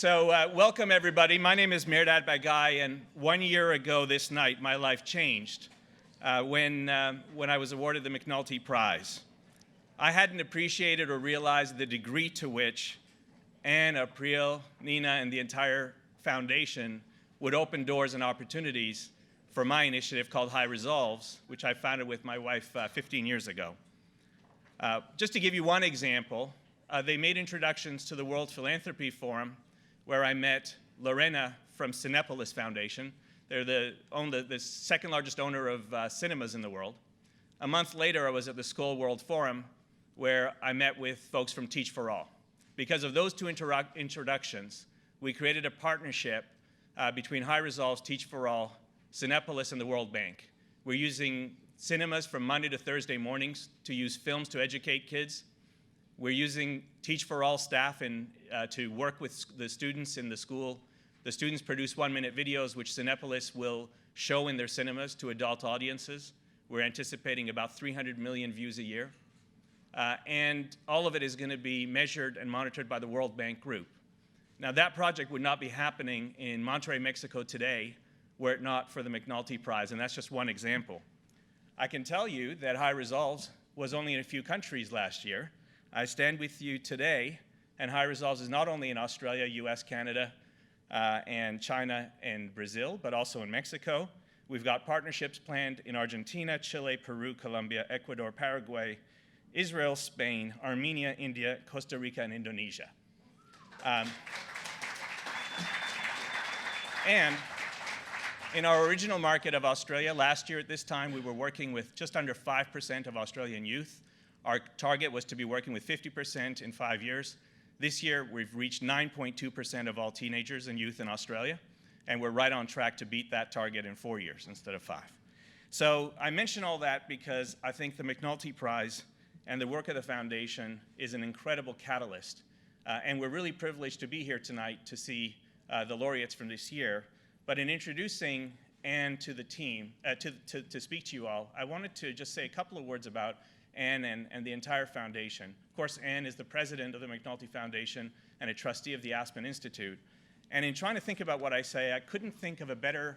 Welcome everybody. My name is Mehrdad Bagai, and 1 year ago this night, my life changed when I was awarded the McNulty Prize. I hadn't appreciated or realized the degree to which Anne, April, Nina, and the entire foundation would open doors and opportunities for my initiative called High Resolves, which I founded with my wife 15 years ago. Just to give you one example, they made introductions to the World Philanthropy Forum, where I met Lorena from Cinepolis Foundation. They're the second largest owner of cinemas in the world. A month later, I was at the Skoll World Forum, where I met with folks from Teach for All. Because of those two introductions, we created a partnership between High Resolves, Teach for All, Cinepolis, and the World Bank. We're using cinemas from Monday to Thursday mornings to use films to educate kids. We're using Teach for All staff to work with the students in the school. The students produce 1-minute videos, which Cinepolis will show in their cinemas to adult audiences. We're anticipating about 300 million views a year. And all of it is going to be measured and monitored by the World Bank Group. Now, that project would not be happening in Monterrey, Mexico today, were it not for the McNulty Prize, and that's just one example. I can tell you that High Resolves was only in a few countries last year. I stand with you today, and High Resolves is not only in Australia, US, Canada, and China and Brazil, but also in Mexico. We've got partnerships planned in Argentina, Chile, Peru, Colombia, Ecuador, Paraguay, Israel, Spain, Armenia, India, Costa Rica, and Indonesia. And in our original market of Australia, last year at this time, we were working with just under 5% of Australian youth. Our target was to be working with 50% in 5 years. This year, we've reached 9.2% of all teenagers and youth in Australia, and we're right on track to beat that target in 4 years instead of 5. So I mention all that because I think the McNulty Prize and the work of the foundation is an incredible catalyst, and we're really privileged to be here tonight to see the laureates from this year. But in introducing Anne to the team, to speak to you all, I wanted to just say a couple of words about Anne and the entire foundation. Of course, Anne is the president of the McNulty Foundation and a trustee of the Aspen Institute. And in trying to think about what I say, I couldn't think of a better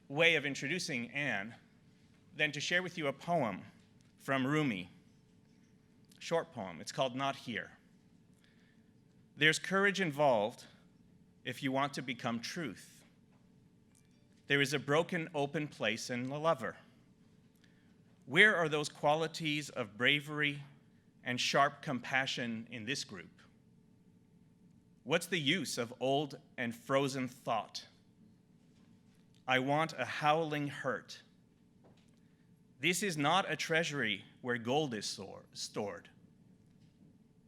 way of introducing Anne than to share with you a poem from Rumi. Short poem. It's called Not Here. There's courage involved if you want to become truth. There is a broken, open place in the lover. Where are those qualities of bravery and sharp compassion in this group? What's the use of old and frozen thought? I want a howling hurt. This is not a treasury where gold is stored.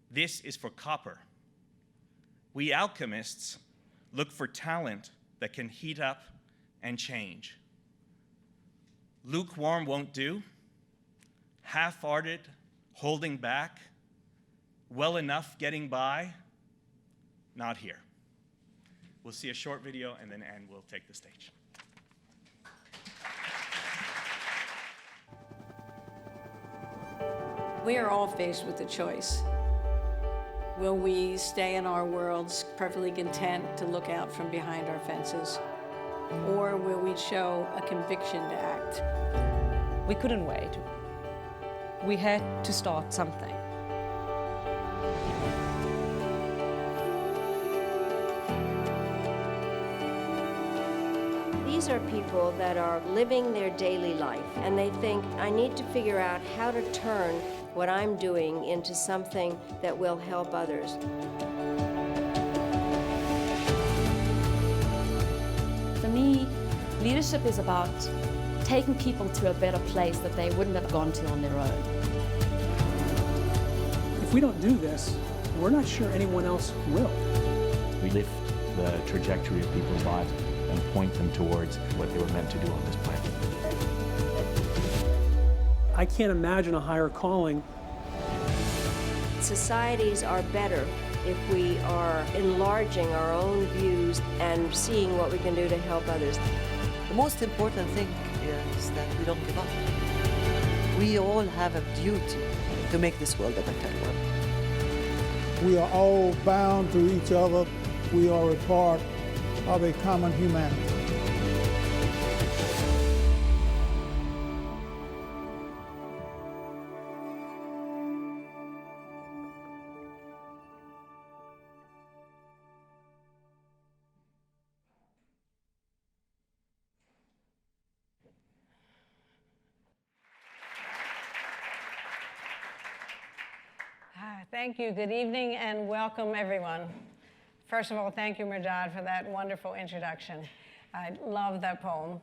This is for copper. We alchemists look for talent that can heat up and change. Lukewarm won't do. Half-hearted, holding back, well enough getting by, not here. We'll see a short video, and then Anne will take the stage. We are all faced with a choice. Will we stay in our worlds perfectly content to look out from behind our fences? Or will we show a conviction to act? We couldn't wait. We had to start something. These are people that are living their daily life, and they think, I need to figure out how to turn what I'm doing into something that will help others. For me, leadership is about taking people to a better place that they wouldn't have gone to on their own. If we don't do this, we're not sure anyone else will. We lift the trajectory of people's lives and point them towards what they were meant to do on this planet. I can't imagine a higher calling. Societies are better if we are enlarging our own views and seeing what we can do to help others. The most important thing is that we don't give up. We all have a duty to make this world a better world. We are all bound to each other we are a part of a common humanity. Thank you. Good evening and welcome, everyone. First of all, thank you, Mehrdad, for that wonderful introduction. I love that poem.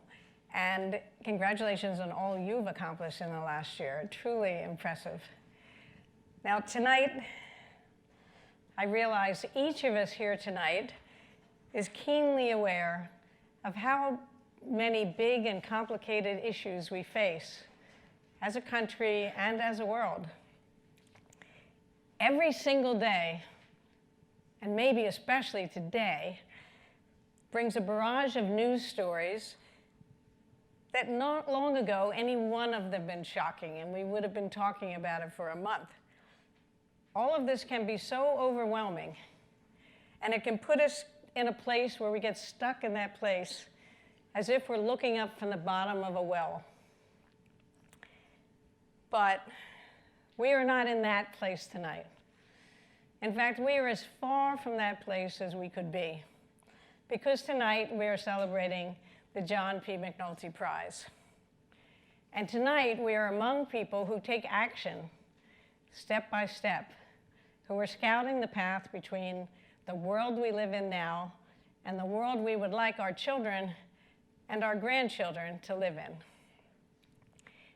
And congratulations on all you've accomplished in the last year. Truly impressive. Now, tonight, I realize each of us here tonight is keenly aware of how many big and complicated issues we face as a country and as a world. Every single day, and maybe especially today, brings a barrage of news stories that not long ago, any one of them been shocking, and we would have been talking about it for a month. All of this can be so overwhelming, and it can put us in a place where we get stuck in that place as if we're looking up from the bottom of a well. But we are not in that place tonight. In fact, we are as far from that place as we could be, because tonight we are celebrating the John P. McNulty Prize. And tonight we are among people who take action step by step, who are scouting the path between the world we live in now and the world we would like our children and our grandchildren to live in.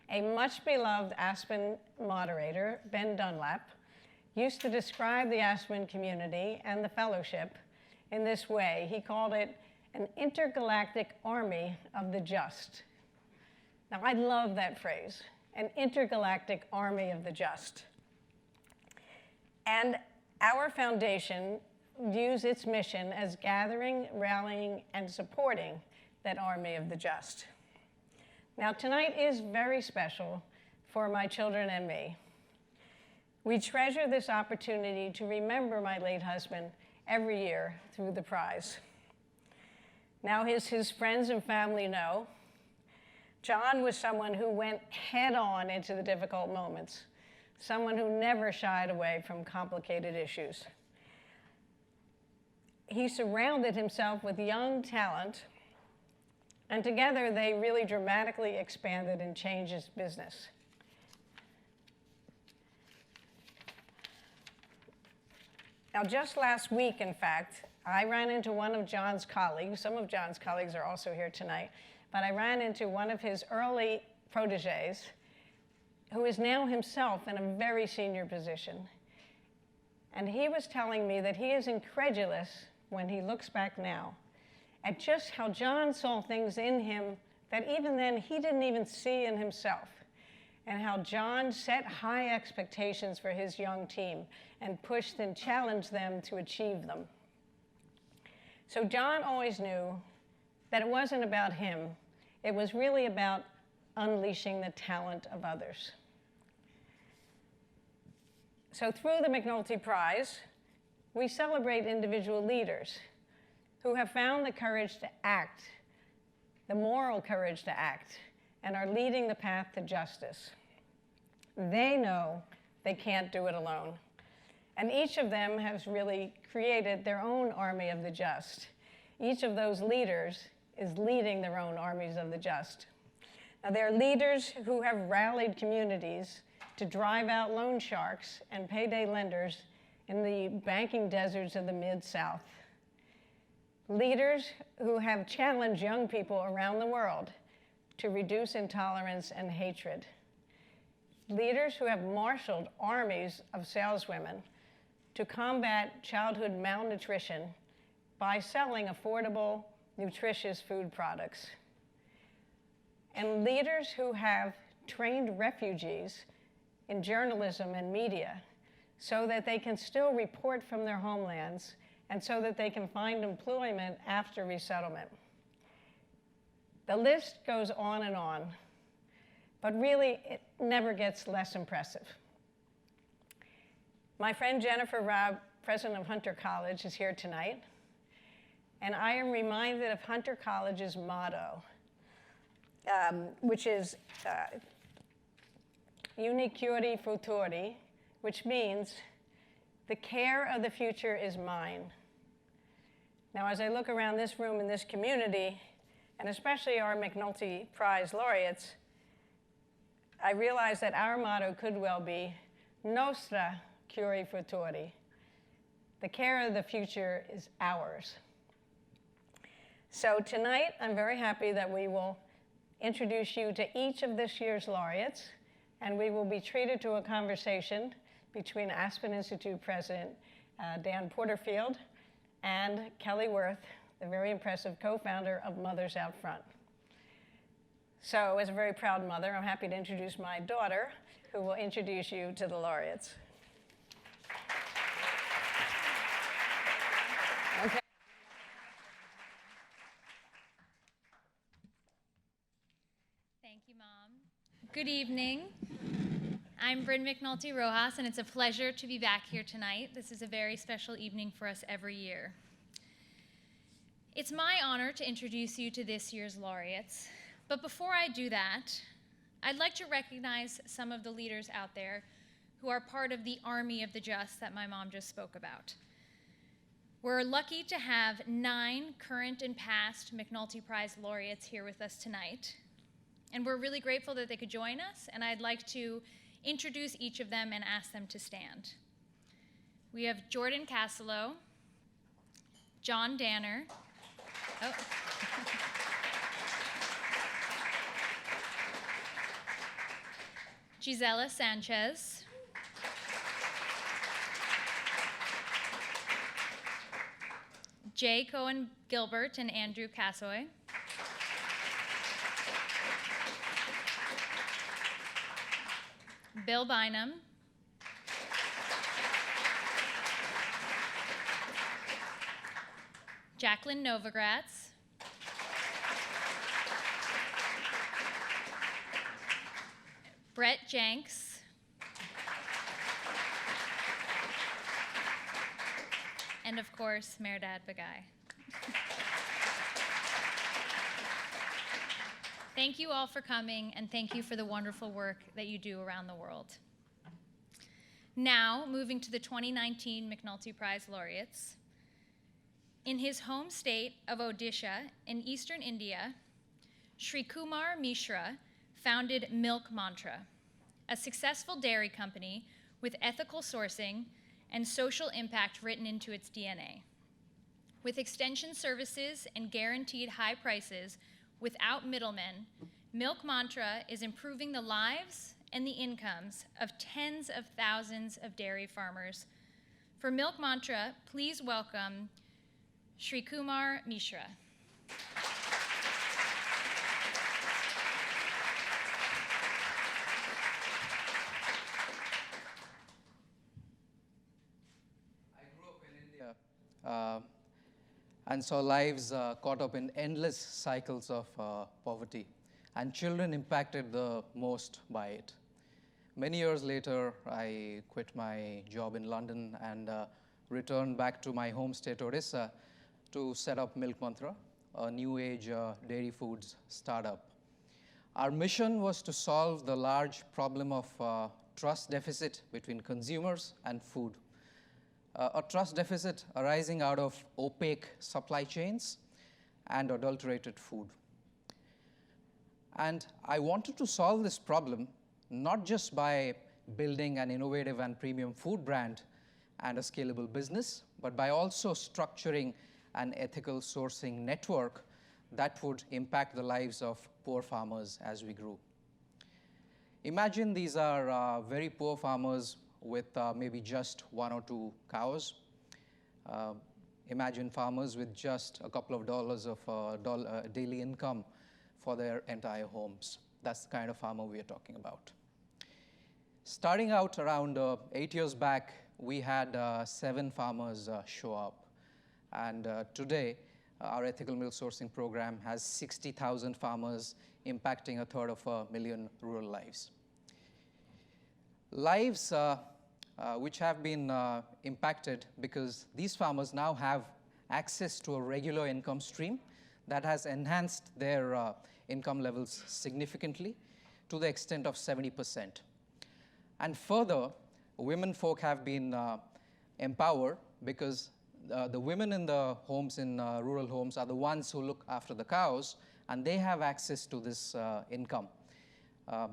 A much beloved Aspen moderator, Ben Dunlap, used to describe the Aspen community and the fellowship in this way. He called it an intergalactic army of the just. Now, I love that phrase, an intergalactic army of the just. And our foundation views its mission as gathering, rallying, and supporting that army of the just. Now, tonight is very special for my children and me. We treasure this opportunity to remember my late husband every year through the prize. Now, as his friends and family know, John was someone who went head on into the difficult moments, someone who never shied away from complicated issues. He surrounded himself with young talent, and together they really dramatically expanded and changed his business. Now, just last week, in fact, I ran into one of John's colleagues. Some of John's colleagues are also here tonight, but I ran into one of his early proteges, who is now himself in a very senior position. And he was telling me that he is incredulous when he looks back now at just how John saw things in him that even then he didn't even see in himself, and how John set high expectations for his young team and pushed and challenged them to achieve them. So John always knew that it wasn't about him. It was really about unleashing the talent of others. So through the McNulty Prize, we celebrate individual leaders who have found the courage to act, the moral courage to act, and are leading the path to justice. They know they can't do it alone. And each of them has really created their own army of the just. Each of those leaders is leading their own armies of the just. Now, they're leaders who have rallied communities to drive out loan sharks and payday lenders in the banking deserts of the Mid-South. Leaders who have challenged young people around the world to reduce intolerance and hatred. Leaders who have marshaled armies of saleswomen to combat childhood malnutrition by selling affordable, nutritious food products. And leaders who have trained refugees in journalism and media so that they can still report from their homelands and so that they can find employment after resettlement. The list goes on, but really it never gets less impressive. My friend Jennifer Rabb, president of Hunter College, is here tonight. and I am reminded of Hunter College's motto, which is Unicuri Futuri, which means the care of the future is mine. Now, as I look around this room in this community, and especially our McNulty Prize laureates, I realize that our motto could well be Nostra Curi Futuri. The care of the future is ours. So tonight, I'm very happy that we will introduce you to each of this year's laureates, and we will be treated to a conversation between Aspen Institute President Dan Porterfield and Kelsey Wirth, the very impressive co-founder of Mothers Out Front. So as a very proud mother, I'm happy to introduce my daughter, who will introduce you to the laureates. Okay. Thank you, Mom. Good evening. I'm Bryn McNulty Rojas, and it's a pleasure to be back here tonight. This is a very special evening for us every year. It's my honor to introduce you to this year's laureates. But before I do that, I'd like to recognize some of the leaders out there who are part of the army of the just that my mom just spoke about. We're lucky to have 9 current and past McNulty Prize laureates here with us tonight. And we're really grateful that they could join us, and I'd like to introduce each of them and ask them to stand. We have Jordan Castillo, John Danner, Gisela Sanchez, Jay Cohen Gilbert and Andrew Cassoy, Bill Bynum, Jacqueline Novogratz, Brett Jenks, and of course, Mehrdad Bagay. Thank you all for coming, and thank you for the wonderful work that you do around the world. Now, moving to the 2019 McNulty Prize laureates. In his home state of Odisha in eastern India, Sri Kumar Mishra founded Milk Mantra, a successful dairy company with ethical sourcing and social impact written into its DNA. With extension services and guaranteed high prices without middlemen, Milk Mantra is improving the lives and the incomes of tens of thousands of dairy farmers. For Milk Mantra, please welcome Sri Kumar Mishra. I grew up in India and saw lives caught up in endless cycles of poverty, and children impacted the most by it. Many years later, I quit my job in London and returned back to my home state, Odisha, to set up Milk Mantra, a new age dairy foods startup. Our mission was to solve the large problem of trust deficit between consumers and food. A trust deficit arising out of opaque supply chains and adulterated food. And I wanted to solve this problem not just by building an innovative and premium food brand and a scalable business, but by also structuring an ethical sourcing network that would impact the lives of poor farmers as we grew. Imagine these are very poor farmers with maybe just 1 or 2 cows. Imagine farmers with just a couple of dollars of daily income for their entire homes. That's the kind of farmer we are talking about. Starting out around 8 years back, we had 7 farmers show up. And today, our ethical milk sourcing program has 60,000 farmers, impacting 1/3 of a million rural lives. Lives which have been impacted because these farmers now have access to a regular income stream that has enhanced their income levels significantly to the extent of 70%. And further, women folk have been empowered because the women in the homes, in rural homes, are the ones who look after the cows, and they have access to this income.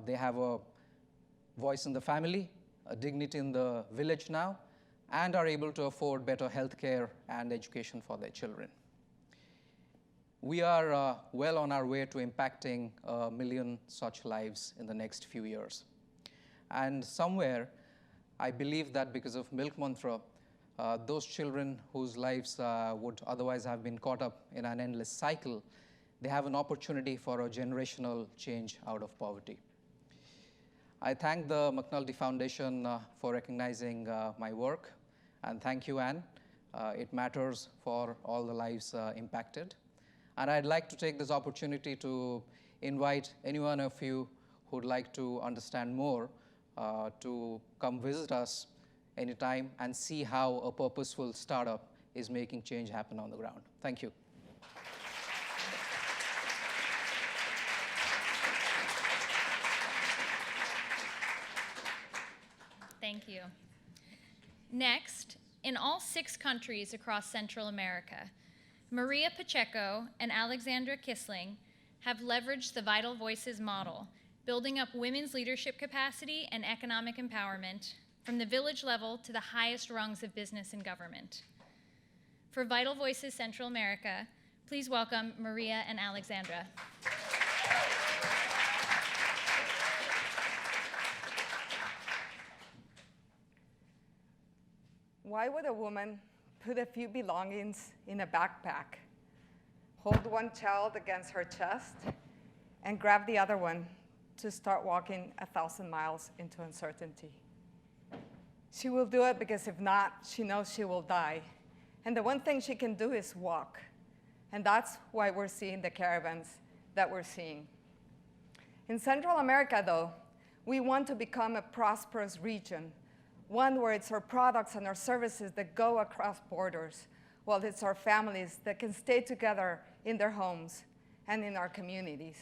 They have a voice in the family, a dignity in the village now, and are able to afford better health care and education for their children. We are well on our way to impacting 1 million such lives in the next few years. And somewhere, I believe that because of Milk Mantra, those children whose lives would otherwise have been caught up in an endless cycle, they have an opportunity for a generational change out of poverty. I thank the McNulty Foundation for recognizing my work, and thank you, Anne. It matters for all the lives impacted. And I'd like to take this opportunity to invite any one of you who'd like to understand more to come visit us anytime and see how a purposeful startup is making change happen on the ground. Thank you. Thank you. Next, in all 6 countries across Central America, Maria Pacheco and Alexandra Kissling have leveraged the Vital Voices model, building up women's leadership capacity and economic empowerment from the village level to the highest rungs of business and government. For Vital Voices Central America, please welcome Maria and Alexandra. Why would a woman put a few belongings in a backpack, hold one child against her chest, and grab the other one to start walking 1,000 miles into uncertainty? She will do it because if not, she knows she will die. And the one thing she can do is walk. And that's why we're seeing the caravans that we're seeing. In Central America, though, we want to become a prosperous region, one where it's our products and our services that go across borders, while it's our families that can stay together in their homes and in our communities.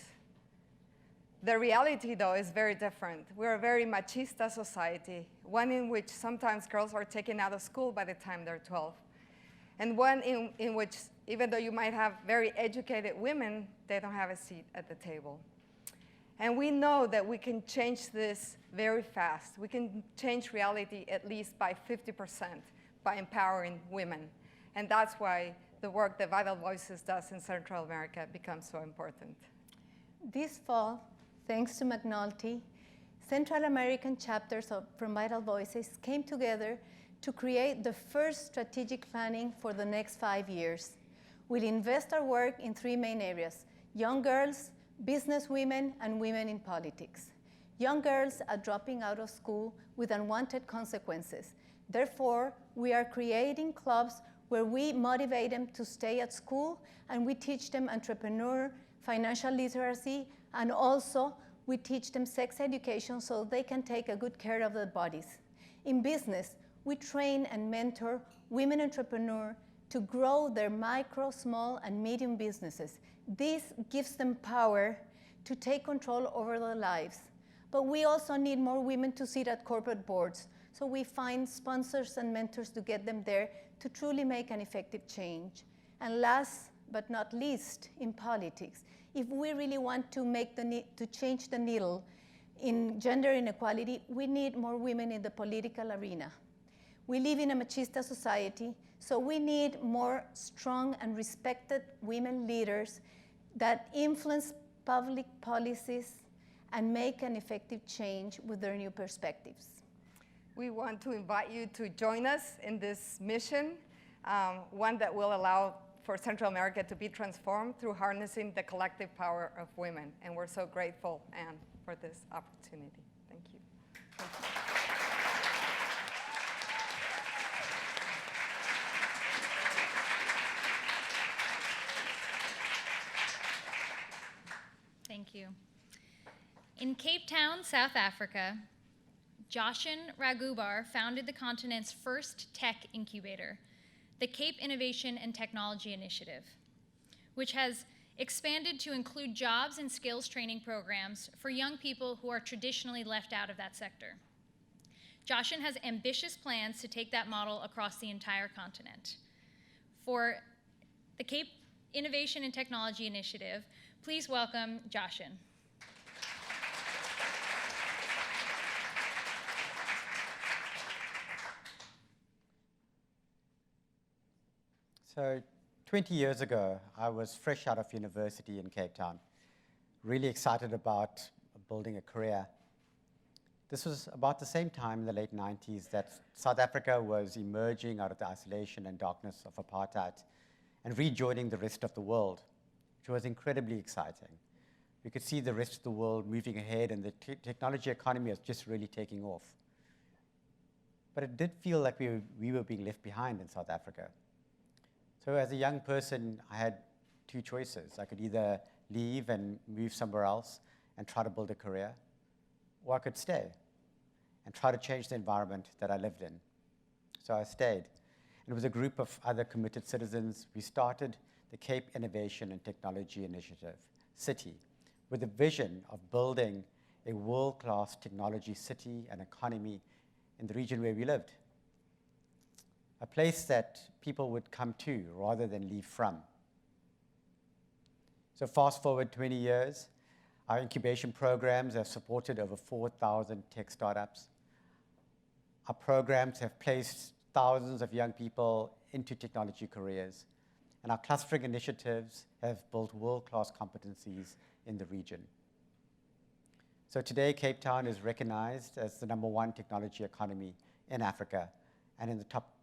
The reality, though, is very different. We're a very machista society, one in which sometimes girls are taken out of school by the time they're 12, and one in which, even though you might have very educated women, they don't have a seat at the table. And we know that we can change this very fast. We can change reality at least by 50% by empowering women. And that's why the work that Vital Voices does in Central America becomes so important. This fall, thanks to McNulty, Central American chapters from Vital Voices came together to create the first strategic planning for the next 5 years. We'll invest our work in 3 main areas: young girls, business women, and women in politics. Young girls are dropping out of school with unwanted consequences. Therefore, we are creating clubs where we motivate them to stay at school, and we teach them entrepreneur, financial literacy, and also we teach them sex education so they can take a good care of their bodies. In business, we train and mentor women entrepreneurs to grow their micro, small, and medium businesses. This gives them power to take control over their lives. But we also need more women to sit at corporate boards. So we find sponsors and mentors to get them there to truly make an effective change. And last but not least, in politics, if we really want to change the needle in gender inequality, we need more women in the political arena. We live in a machista society, so we need more strong and respected women leaders that influence public policies and make an effective change with their new perspectives. We want to invite you to join us in this mission, one that will allow for Central America to be transformed through harnessing the collective power of women. And we're so grateful, Anne, for this opportunity. Thank you. Thank you. Thank you. In Cape Town, South Africa, Joshin Ragubar founded the continent's first tech incubator, the Cape Innovation and Technology Initiative, which has expanded to include jobs and skills training programs for young people who are traditionally left out of that sector. Joshin has ambitious plans to take that model across the entire continent. For the Cape Innovation and Technology Initiative, please welcome Joshin. So 20 years ago, I was fresh out of university in Cape Town, really excited about building a career. This was about the same time in the late 90s that South Africa was emerging out of the isolation and darkness of apartheid and rejoining the rest of the world, which was incredibly exciting. We could see the rest of the world moving ahead and the technology economy was just really taking off. But it did feel like we were being left behind in South Africa. So as a young person, I had two choices. I could either leave and move somewhere else and try to build a career, or I could stay and try to change the environment that I lived in. So I stayed. And with a group of other committed citizens, we started the Cape Innovation and Technology Initiative, CITI, with a vision of building a world-class technology city and economy in the region where we lived. A place that people would come to rather than leave from. So fast forward 20 years, our incubation programs have supported over 4,000 tech startups. Our programs have placed thousands of young people into technology careers, and our clustering initiatives have built world-class competencies in the region. So today, Cape Town is recognized as the #1 technology economy in Africa and in the top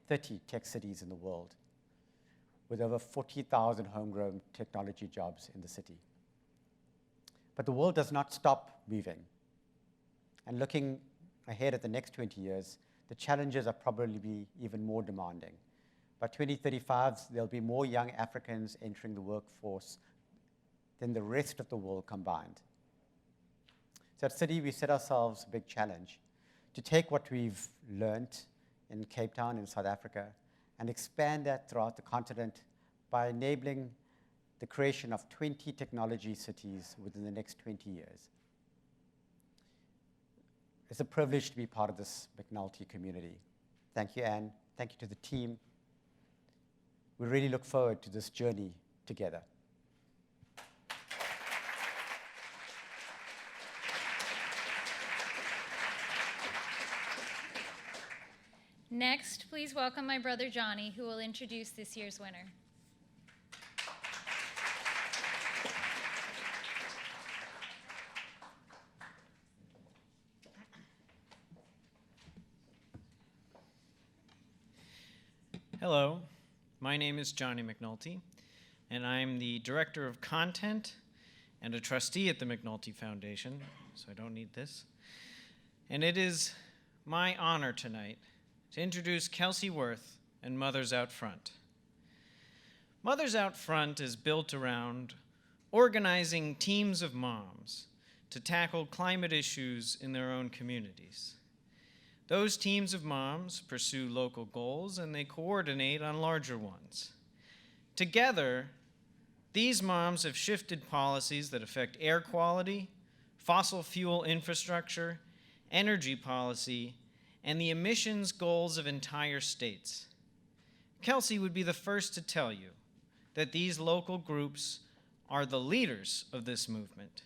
30 tech cities in the world, with over 40,000 homegrown technology jobs in the city. But the world does not stop moving. And looking ahead at the next 20 years, the challenges are probably be even more demanding. By 2035, there'll be more young Africans entering the workforce than the rest of the world combined. So at Citi, we set ourselves a big challenge to take what we've learned in Cape Town in South Africa and expand that throughout the continent by enabling the creation of 20 technology cities within the next 20 years. It's a privilege to be part of this McNulty community. Thank you, Anne. Thank you to the team. We really look forward to this journey together. Next, please welcome my brother Johnny, who will introduce this year's winner. Hello, my name is Johnny McNulty, and I'm the Director of Content and a trustee at the McNulty Foundation, so I don't need this. And it is my honor tonight to introduce Kelsey Wirth and Mothers Out Front. Mothers Out Front is built around organizing teams of moms to tackle climate issues in their own communities. Those teams of moms pursue local goals and they coordinate on larger ones. Together, these moms have shifted policies that affect air quality, fossil fuel infrastructure, energy policy, and the emissions goals of entire states. Kelsey would be the first to tell you that these local groups are the leaders of this movement,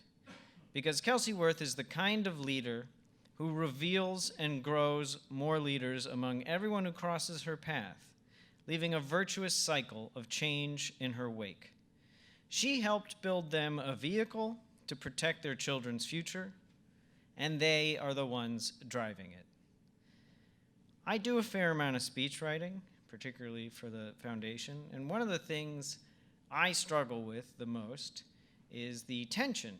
because Kelsey Wirth is the kind of leader who reveals and grows more leaders among everyone who crosses her path, leaving a virtuous cycle of change in her wake. She helped build them a vehicle to protect their children's future, and they are the ones driving it. I do a fair amount of speech writing, particularly for the foundation, and one of the things I struggle with the most is the tension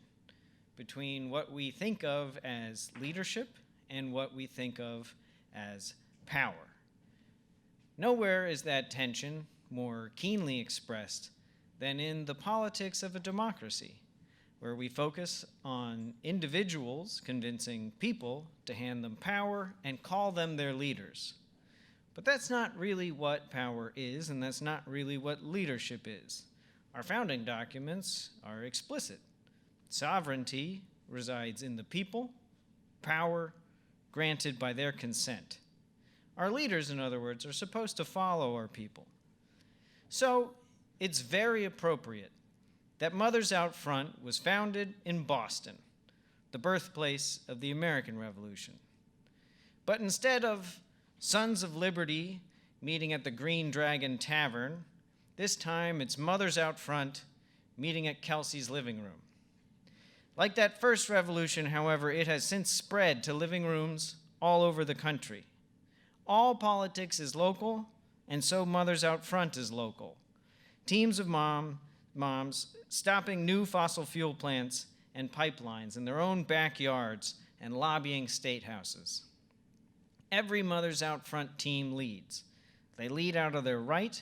between what we think of as leadership and what we think of as power. Nowhere is that tension more keenly expressed than in the politics of a democracy, where we focus on individuals convincing people to hand them power and call them their leaders. But that's not really what power is, and that's not really what leadership is. Our founding documents are explicit. Sovereignty resides in the people, power granted by their consent. Our leaders, in other words, are supposed to follow our people. So it's very appropriate that Mothers Out Front was founded in Boston, the birthplace of the American Revolution. But instead of Sons of Liberty meeting at the Green Dragon Tavern, this time it's Mothers Out Front meeting at Kelsey's living room. Like that first revolution, however, it has since spread to living rooms all over the country. All politics is local, and so Mothers Out Front is local. Teams of moms stopping new fossil fuel plants and pipelines in their own backyards and lobbying state houses. Every Mothers Out Front team leads. They lead out of their right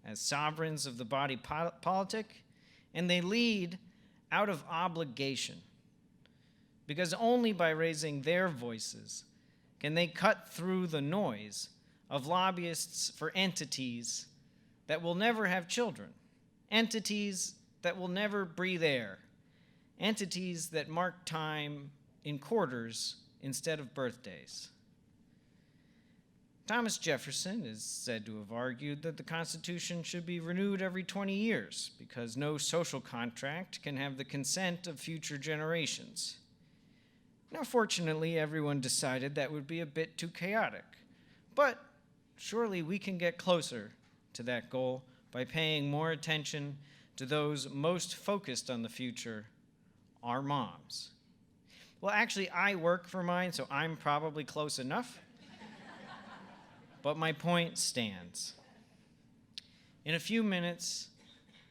as sovereigns of the body politic, and they lead out of obligation, because only by raising their voices can they cut through the noise of lobbyists for entities that will never have children, entities that will never breathe air, entities that mark time in quarters instead of birthdays. Thomas Jefferson is said to have argued that the Constitution should be renewed every 20 years because no social contract can have the consent of future generations. Now, fortunately, everyone decided that would be a bit too chaotic, but surely we can get closer to that goal by paying more attention to those most focused on the future, our moms. Well, actually, I work for mine, so I'm probably close enough. But my point stands. In a few minutes,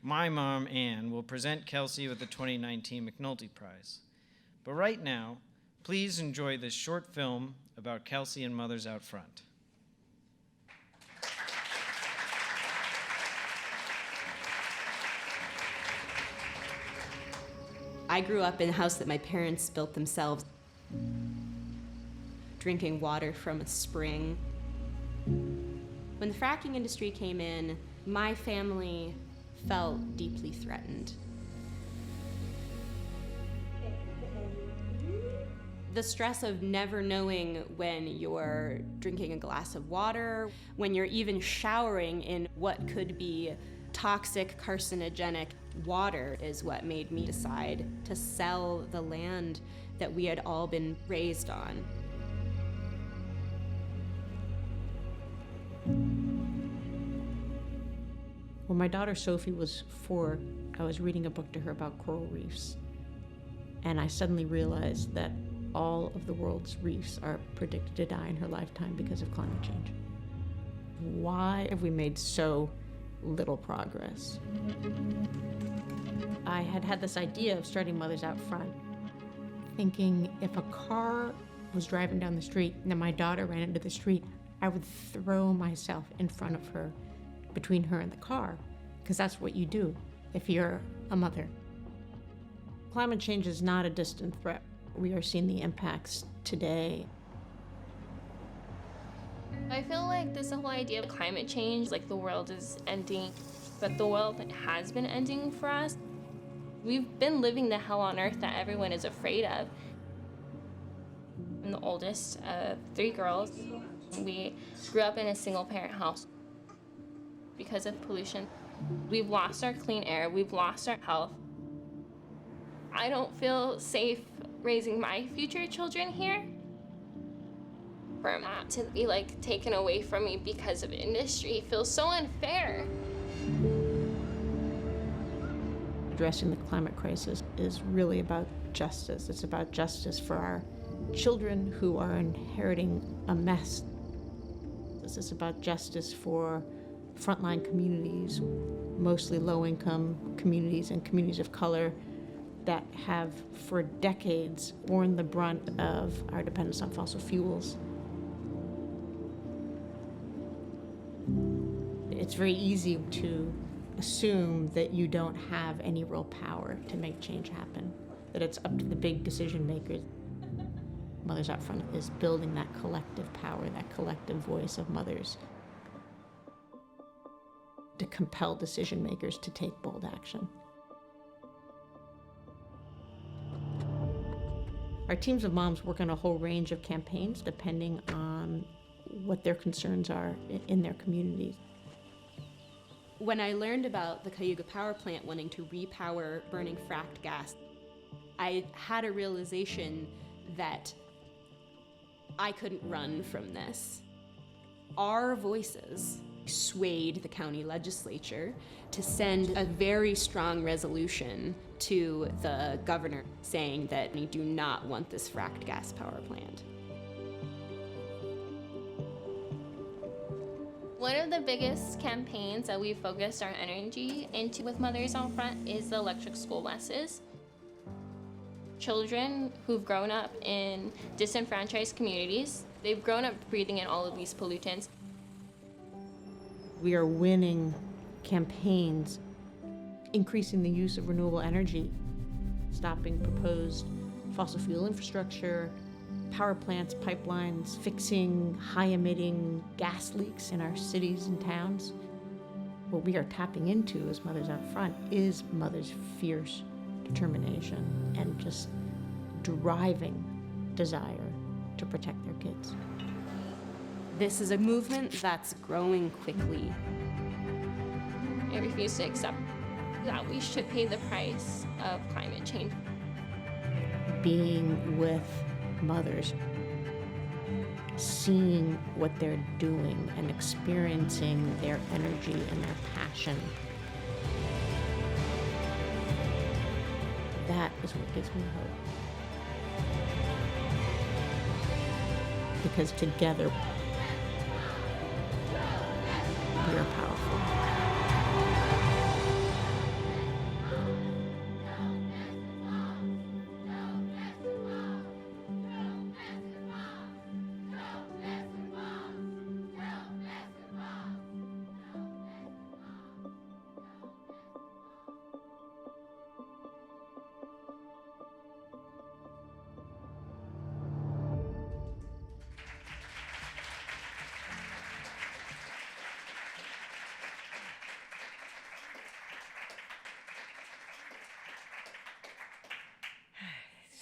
my mom, Ann, will present Kelsey with the 2019 McNulty Prize. But right now, please enjoy this short film about Kelsey and Mothers Out Front. I grew up in a house that my parents built themselves, drinking water from a spring. When the fracking industry came in, my family felt deeply threatened. The stress of never knowing when you're drinking a glass of water, when you're even showering in what could be toxic, carcinogenic water is what made me decide to sell the land that we had all been raised on. When my daughter Sophie was 4, I was reading a book to her about coral reefs. And I suddenly realized that all of the world's reefs are predicted to die in her lifetime because of climate change. Why have we made so little progress? I had this idea of starting Mothers Out Front, thinking if a car was driving down the street and then my daughter ran into the street, I would throw myself in front of her, between her and the car, because that's what you do if you're a mother. Climate change is not a distant threat. We are seeing the impacts today. I feel like this whole idea of climate change, like the world is ending, but the world has been ending for us. We've been living the hell on earth that everyone is afraid of. I'm the oldest of 3 girls. We grew up in a single-parent house. Because of pollution, we've lost our clean air, we've lost our health. I don't feel safe raising my future children here. For that to be taken away from me because of industry feels so unfair. Addressing the climate crisis is really about justice. It's about justice for our children who are inheriting a mess. This is about justice for frontline communities, mostly low-income communities and communities of color that have for decades borne the brunt of our dependence on fossil fuels. It's very easy to assume that you don't have any real power to make change happen, that it's up to the big decision makers. Mothers Out Front is building that collective power, that collective voice of mothers to compel decision makers to take bold action. Our teams of moms work on a whole range of campaigns depending on what their concerns are in their communities. When I learned about the Cayuga power plant wanting to repower burning fracked gas, I had a realization that I couldn't run from this. Our voices swayed the county legislature to send a very strong resolution to the governor saying that we do not want this fracked gas power plant. One of the biggest campaigns that we focused our energy into with Mothers Out Front is the electric school buses. Children who've grown up in disenfranchised communities, they've grown up breathing in all of these pollutants. We are winning campaigns, increasing the use of renewable energy, stopping proposed fossil fuel infrastructure, power plants, pipelines, fixing high-emitting gas leaks in our cities and towns. What we are tapping into as Mothers Out Front is mothers' fierce determination and just driving desire to protect their kids. This is a movement that's growing quickly. I refuse to accept that we should pay the price of climate change. Being with mothers, seeing what they're doing and experiencing their energy and their passion, that is what gives me hope. Because together, we are powerful.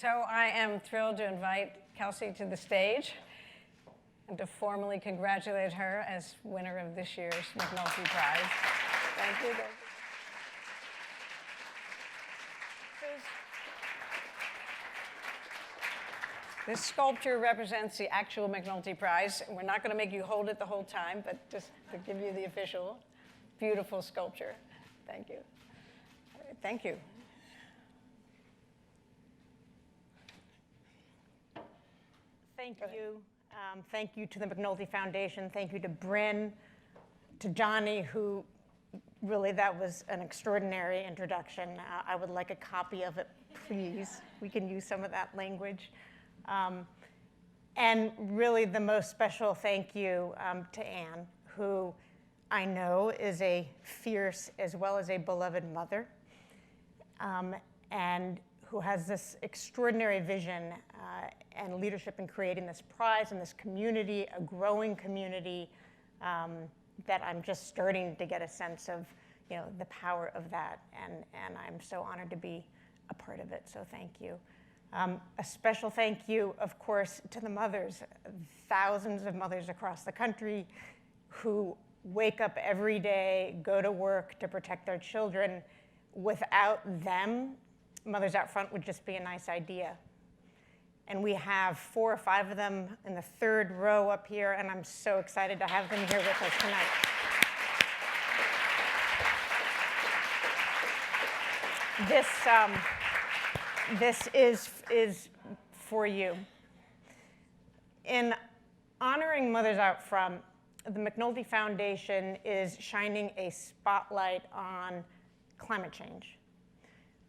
So I am thrilled to invite Kelsey to the stage and to formally congratulate her as winner of this year's McNulty Prize. Thank you. This sculpture represents the actual McNulty Prize. We're not going to make you hold it the whole time, but just to give you the official, beautiful sculpture. Thank you. Thank you. Thank you. Thank you to the McNulty Foundation. Thank you to Bryn, to Johnny, who really, that was an extraordinary introduction. I would like a copy of it, please. We can use some of that language. And really the most special thank you to Anne, who I know is a fierce as well as a beloved mother, and who has this extraordinary vision and leadership in creating this prize and this community, a growing community that I'm just starting to get a sense of, you know, the power of that, and I'm so honored to be a part of it, so thank you. A special thank you, of course, to the mothers, thousands of mothers across the country who wake up every day, go to work to protect their children. Without them, Mothers Out Front would just be a nice idea. And we have 4 or 5 of them in the third row up here, and I'm so excited to have them here with us tonight. This is for you. In honoring Mothers Out Front, the McNulty Foundation is shining a spotlight on climate change,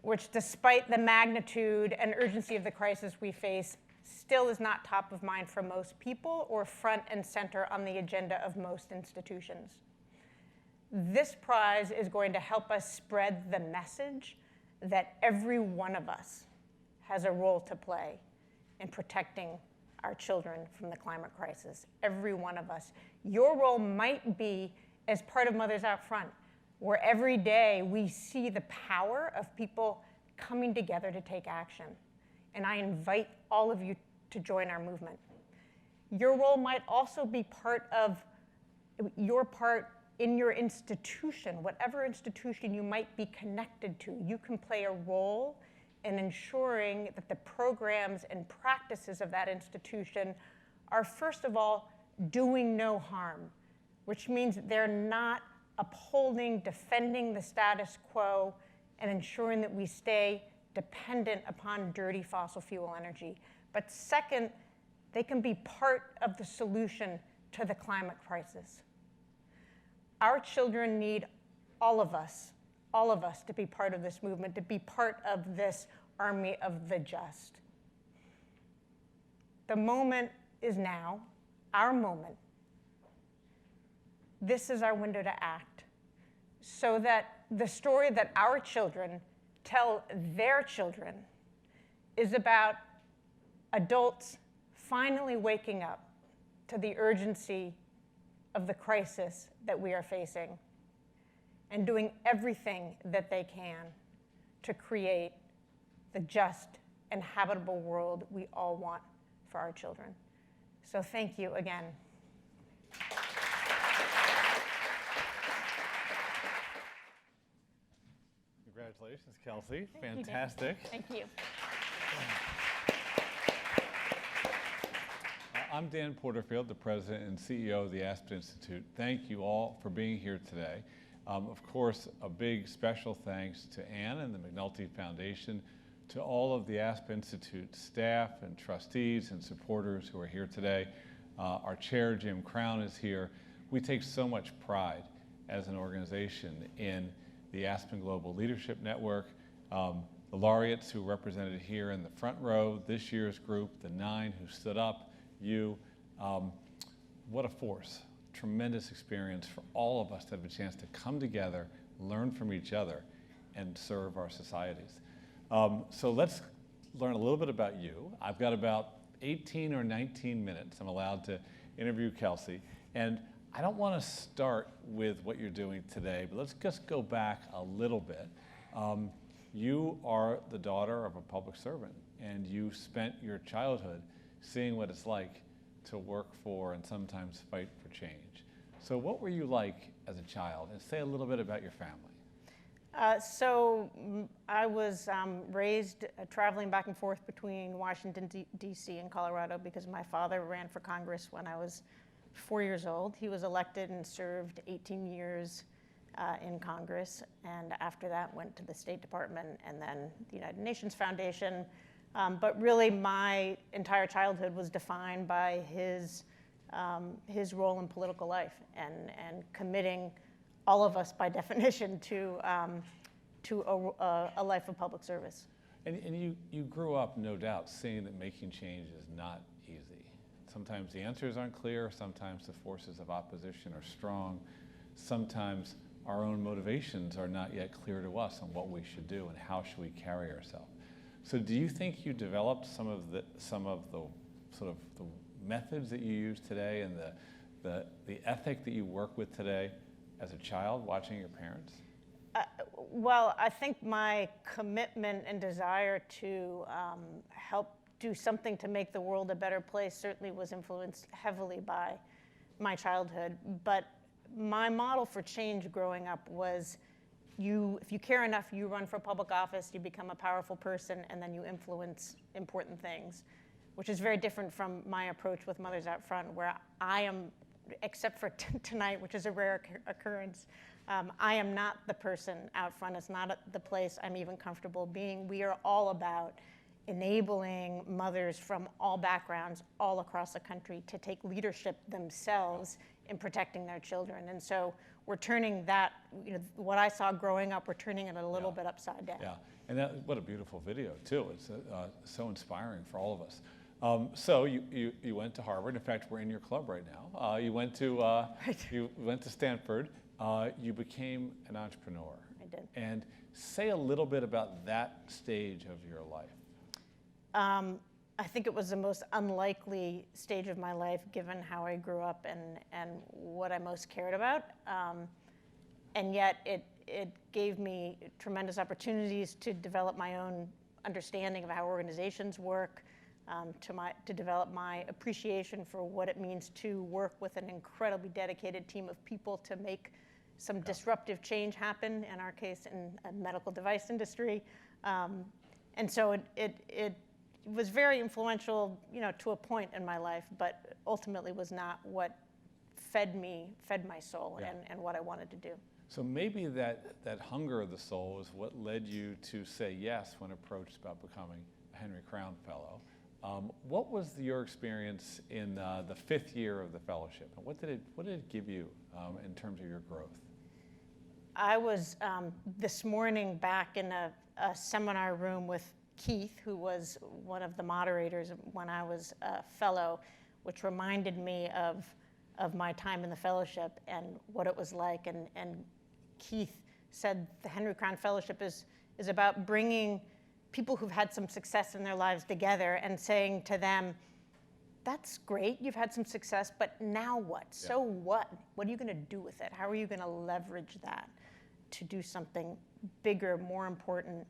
which, despite the magnitude and urgency of the crisis we face, still is not top of mind for most people or front and center on the agenda of most institutions. This prize is going to help us spread the message that every one of us has a role to play in protecting our children from the climate crisis. Every one of us. Your role might be, as part of Mothers Out Front, where every day we see the power of people coming together to take action. And I invite all of you to join our movement. Your role might also be part of your part in your institution, whatever institution you might be connected to. You can play a role in ensuring that the programs and practices of that institution are, first of all, doing no harm, which means they're not upholding, defending the status quo, and ensuring that we stay dependent upon dirty fossil fuel energy. But second, they can be part of the solution to the climate crisis. Our children need all of us to be part of this movement, to be part of this army of the just. The moment is now, our moment. This is our window to act, so that the story that our children tell their children is about adults finally waking up to the urgency of the crisis that we are facing and doing everything that they can to create the just and habitable world we all want for our children. So thank you again. Congratulations, Kelsey. Fantastic. Thank you. I'm Dan Porterfield, the president and CEO of the Aspen Institute. Thank you all for being here today. Of course, a big special thanks to Ann and the McNulty Foundation, to all of the Aspen Institute staff and trustees and supporters who are here today. Our chair, Jim Crown, is here. We take so much pride as an organization in the Aspen Global Leadership Network, the laureates who are represented here in the front row, this year's group, the 9 who stood up, you. What a force. Tremendous experience for all of us to have a chance to come together, learn from each other, and serve our societies. So let's learn a little bit about you. I've got about 18 or 19 minutes I'm allowed to interview Kelsey. And I don't want to start with what you're doing today, but let's just go back a little bit. You are the daughter of a public servant, and you spent your childhood seeing what it's like to work for and sometimes fight for change. So what were you like as a child? And say a little bit about your family. So I was raised traveling back and forth between Washington, D.C. and Colorado because my father ran for Congress when I was 4 years old. He was elected and served 18 years in Congress, and after that went to the State Department and then the United Nations Foundation. But really my entire childhood was defined by his role in political life and committing all of us by definition to a life of public service. And you grew up, no doubt, seeing that making change is not easy. Sometimes the answers aren't clear, sometimes the forces of opposition are strong, sometimes our own motivations are not yet clear to us on what we should do and how should we carry ourselves. So do you think you developed some of the sort of the methods that you use today and the ethic that you work with today as a child watching your parents? Well, I think my commitment and desire to help do something to make the world a better place certainly was influenced heavily by my childhood. But my model for change growing up was if you care enough, you run for public office, you become a powerful person, and then you influence important things, which is very different from my approach with Mothers Out Front, where I am, except for tonight, which is a rare occurrence, I am not the person out front. It's not the place I'm even comfortable being. We are all about enabling mothers from all backgrounds all across the country to take leadership themselves in protecting their children. And so we're turning that, what I saw growing up, we're turning it a little bit upside down. Yeah, and what a beautiful video too. It's so inspiring for all of us. So you went to Harvard. In fact, we're in your club right now. You went to Stanford. You became an entrepreneur. I did. And say a little bit about that stage of your life. I think it was the most unlikely stage of my life, given how I grew up and what I most cared about. and yet it gave me tremendous opportunities to develop my own understanding of how organizations work, to develop my appreciation for what it means to work with an incredibly dedicated team of people to make some disruptive change happen, in our case, in a medical device industry. And so it was very influential, to a point in my life, but ultimately was not what fed my soul and what I wanted to do. So maybe that hunger of the soul is what led you to say yes when approached about becoming a Henry Crown Fellow. What was your experience in the 5th year of the fellowship, and what did it give you in terms of your growth? I was this morning back in a seminar room with Keith, who was one of the moderators when I was a fellow, which reminded me of my time in the fellowship and what it was like. And Keith said the Henry Crown Fellowship is about bringing people who've had some success in their lives together and saying to them, that's great, you've had some success, but now what? Yeah. So what? What are you going to do with it? How are you going to leverage that to do something bigger, more important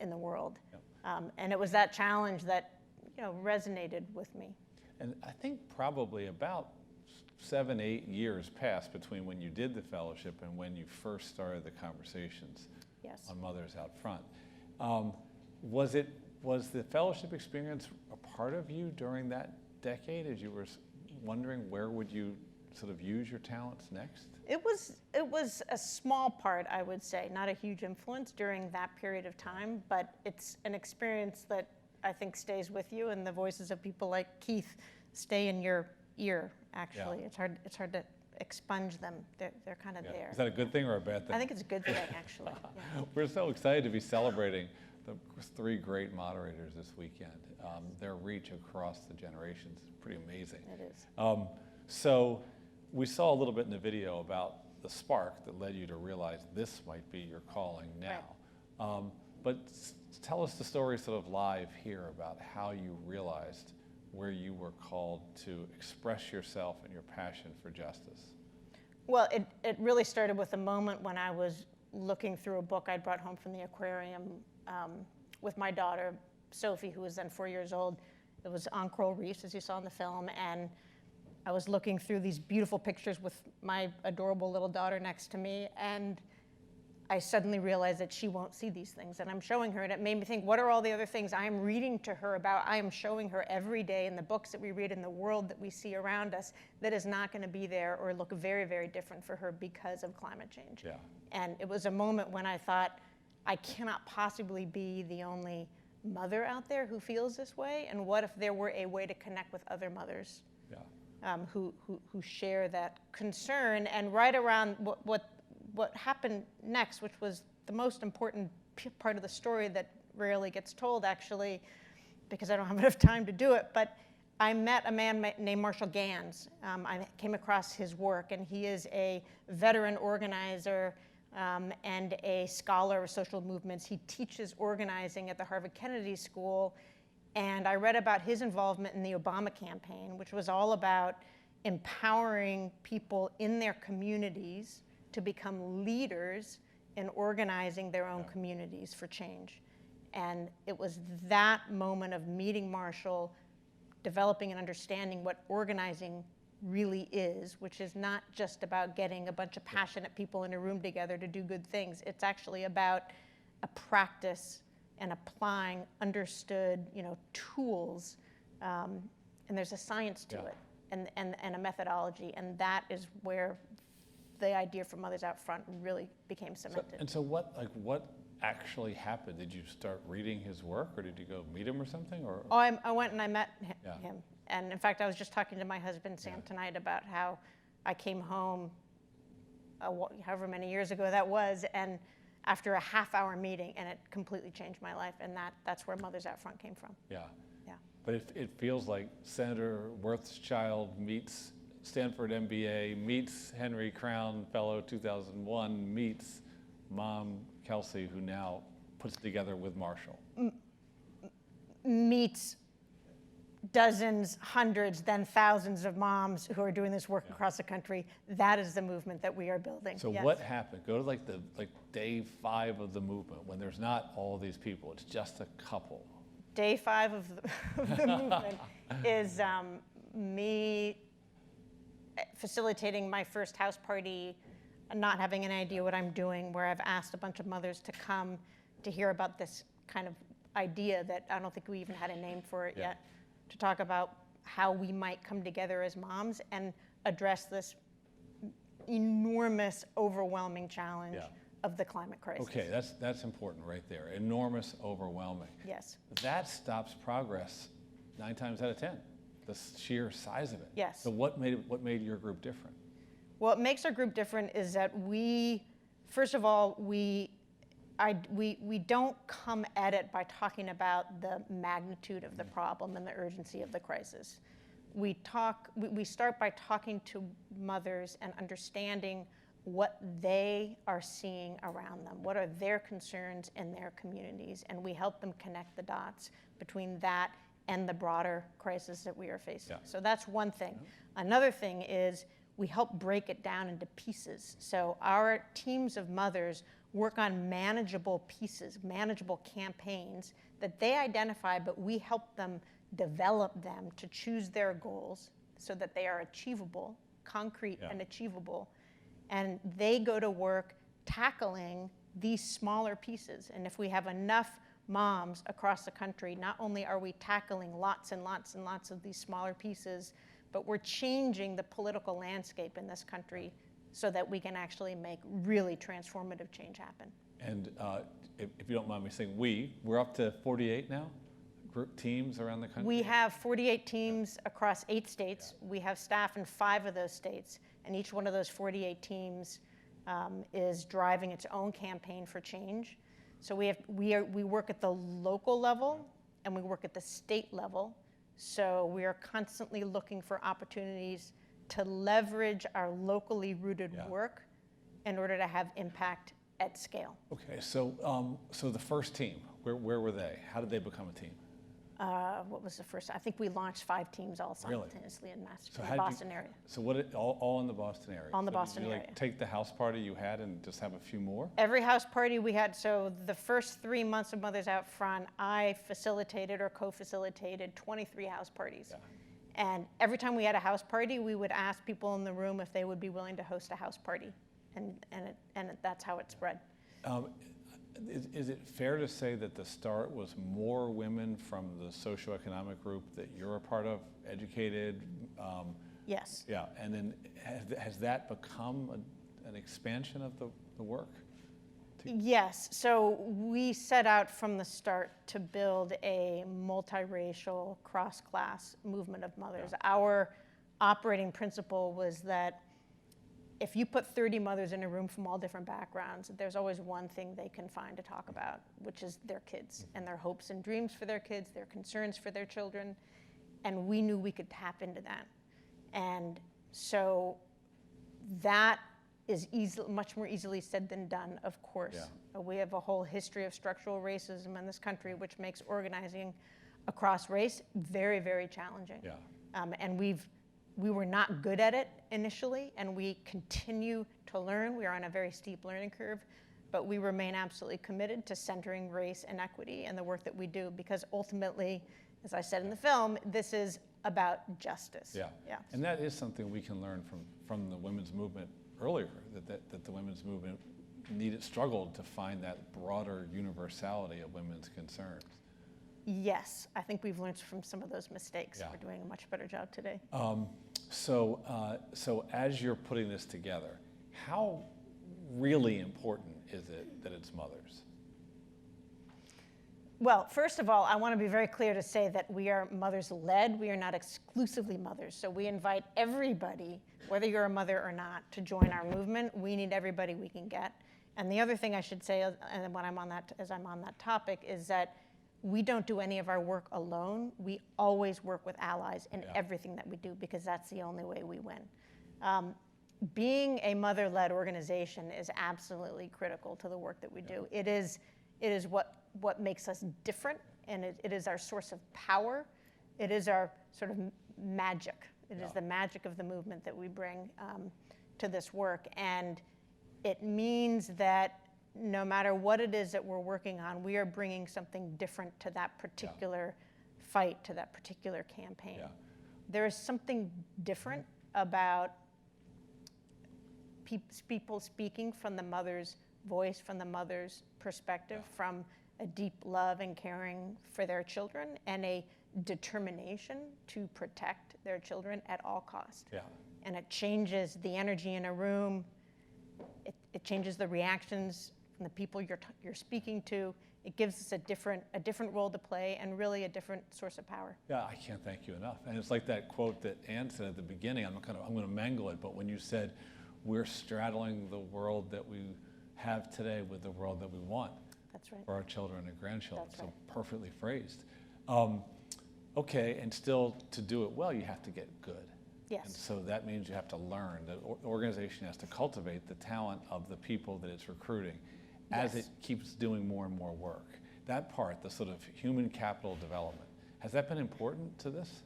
in the world? Yeah. And it was that challenge that resonated with me. And I think probably about 7, 8 years passed between when you did the fellowship and when you first started the conversations on Mothers Out Front. Was the fellowship experience a part of you during that decade as you were wondering where would you sort of use your talents next? It was a small part, I would say, not a huge influence during that period of time, but it's an experience that I think stays with you, and the voices of people like Keith stay in your ear, actually. Yeah. It's hard to expunge them. They're kind of there. Is that a good thing or a bad thing? I think it's a good thing, actually. Yeah. We're so excited to be celebrating the 3 great moderators this weekend. Their reach across the generations is pretty amazing. It is. So we saw a little bit in the video about the spark that led you to realize this might be your calling now. Right. But tell us the story sort of live here about how you realized where you were called to express yourself and your passion for justice. Well, it really started with a moment when I was looking through a book I'd brought home from the aquarium with my daughter, Sophie, who was then 4 years old. It was on coral reefs, as you saw in the film, and I was looking through these beautiful pictures with my adorable little daughter next to me, and I suddenly realized that she won't see these things, and I'm showing her, and it made me think, what are all the other things I am reading to her about? I am showing her every day in the books that we read, in the world that we see around us, that is not going to be there or look very, very different for her because of climate change. Yeah. And it was a moment when I thought, I cannot possibly be the only mother out there who feels this way, and what if there were a way to connect with other mothers who share that concern? And right around what happened next, which was the most important part of the story that rarely gets told, actually, because I don't have enough time to do it, but I met a man named Marshall Gans. I came across his work, and he is a veteran organizer and a scholar of social movements. He teaches organizing at the Harvard Kennedy School, and I read about his involvement in the Obama campaign, which was all about empowering people in their communities to become leaders in organizing their own communities for change. And it was that moment of meeting Marshall, developing and understanding what organizing really is, which is not just about getting a bunch of passionate people in a room together to do good things. It's actually about a practice and applying understood, tools, and there's a science to it, and a methodology, and that is where the idea for Mothers Out Front really became cemented. So what actually happened? Did you start reading his work, or did you go meet him or something? Or? Oh, I went and I met him. And in fact, I was just talking to my husband, Sam, tonight about how I came home however many years ago that was, and after a half-hour meeting, and it completely changed my life, and that's where Mothers Out Front came from. Yeah. But it feels like Senator Wirth's child meets Stanford MBA, meets Henry Crown Fellow 2001, meets Mom Kelsey, who now puts it together with Marshall. Meets dozens, hundreds, then thousands of moms who are doing this work across the country. That is the movement that we are building. So what happened? Go to like day 5 of the movement when there's not all these people, it's just a couple. Day 5 of the movement is me facilitating my first house party, not having any idea what I'm doing, where I've asked a bunch of mothers to come to hear about this kind of idea that I don't think we even had a name for it yet, to talk about how we might come together as moms and address this enormous, overwhelming challenge of the climate crisis. Okay, that's important right there. Enormous, overwhelming. Yes. That stops progress 9 times out of 10, the sheer size of it. Yes. So what made your group different? What makes our group different is that first of all, we don't come at it by talking about the magnitude of the problem and the urgency of the crisis. We start by talking to mothers and understanding what they are seeing around them, what are their concerns in their communities, and we help them connect the dots between that and the broader crisis that we are facing. So that's one thing. Another thing is we help break it down into pieces. So our teams of mothers work on manageable pieces, manageable campaigns that they identify, but we help them develop them to choose their goals so that they are achievable, concrete and achievable. And they go to work tackling these smaller pieces. And if we have enough moms across the country, not only are we tackling lots and lots and lots of these smaller pieces, but we're changing the political landscape in this country so that we can actually make really transformative change happen. And if you don't mind me saying we're up to 48 now? Group teams around the country? We have 48 teams across 8 states. We have staff in 5 of those states, and each one of those 48 teams is driving its own campaign for change. So we work at the local level and we work at the state level. So we are constantly looking for opportunities to leverage our locally rooted work in order to have impact at scale. Okay, so the first team, where were they? How did they become a team? What was the first? I think we launched 5 teams all simultaneously in the Boston area. So all in the Boston area? On the Boston area. Did you take the house party you had and just have a few more? Every house party we had, so the first 3 months of Mothers Out Front, I facilitated or co-facilitated 23 house parties. And every time we had a house party, we would ask people in the room if they would be willing to host a house party. And that's how it spread. Is it fair to say that the start was more women from the socioeconomic group that you're a part of, educated? Yes. Yeah, and then has that become an expansion of the work? Yes, so we set out from the start to build a multiracial, cross-class movement of mothers. Our operating principle was that if you put 30 mothers in a room from all different backgrounds, there's always one thing they can find to talk about, which is their kids and their hopes and dreams for their kids, their concerns for their children, and we knew we could tap into that. And so that is much more easily said than done, of course. We have a whole history of structural racism in this country, which makes organizing across race very, very challenging. And we were not good at it initially, and we continue to learn. We are on a very steep learning curve, but we remain absolutely committed to centering race and equity in the work that we do, because ultimately, as I said in the film, this is about justice. And that is something we can learn from the women's movement earlier, that the women's movement struggled to find that broader universality of women's concerns. Yes, I think we've learned from some of those mistakes. We're doing a much better job today. So as you're putting this together, how really important is it that it's mothers? Well, first of all, I want to be very clear to say that we are mothers-led. We are not exclusively mothers. So we invite everybody, whether you're a mother or not, to join our movement. We need everybody we can get. And the other thing I should say, and when I'm on that topic, is that we don't do any of our work alone. We always work with allies in everything that we do, because that's the only way we win. Being a mother-led organization is absolutely critical to the work that we do. It is what makes us different, and it is our source of power. It is our sort of magic. It is the magic of the movement that we bring to this work. And it means that no matter what it is that we're working on, we are bringing something different to that particular fight, to that particular campaign. There is something different about people speaking from the mother's voice, from the mother's perspective, from a deep love and caring for their children, and a determination to protect their children at all costs. And it changes the energy in a room. It changes the reactions from the people you're speaking to. It gives us a different role to play, and really a different source of power. Yeah, I can't thank you enough. And it's like that quote that Ann said at the beginning. I'm going to mangle it, but when you said we're straddling the world that we have today with the world that we want. That's right. For our children and grandchildren. That's so right. Perfectly phrased. Okay, and still to do it well, you have to get good. Yes. And so that means you have to learn. The organization has to cultivate the talent of the people that it's recruiting as it keeps doing more and more work. That part, the sort of human capital development, has that been important to this?